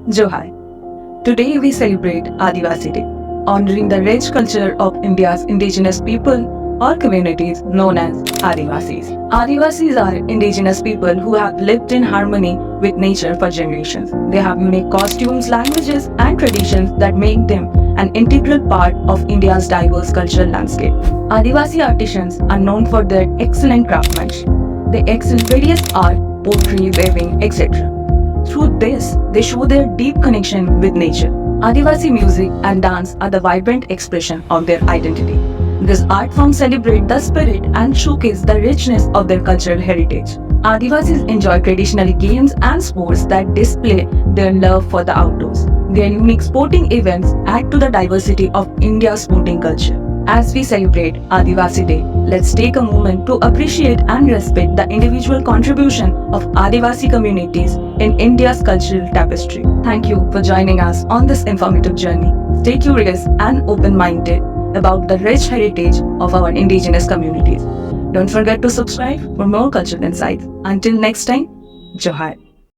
Johai. Today we celebrate Adiwasi Day, honoring the rich culture of India's indigenous people or communities known as Adiwasis. Adiwasis are indigenous people who have lived in harmony with nature for generations. They have unique costumes, languages, and traditions that make them an integral part of India's diverse cultural landscape. Adivasi artisans are known for their excellent craftsmanship. They excel in various art, poetry, weaving, etc. Through this, they show their deep connection with nature. Adivasi music and dance are the vibrant expression of their identity. These art forms celebrate the spirit and showcase the richness of their cultural heritage. Adivasis enjoy traditional games and sports that display their love for the outdoors. Their unique sporting events add to the diversity of India's sporting culture. As we celebrate Adivasi Day, let's take a moment to appreciate and respect the individual contribution of Adivasi communities in India's cultural tapestry. Thank you for joining us on this informative journey. Stay curious and open-minded about the rich heritage of our indigenous communities. Don't forget to subscribe for more cultural insights. Until next time, Johar.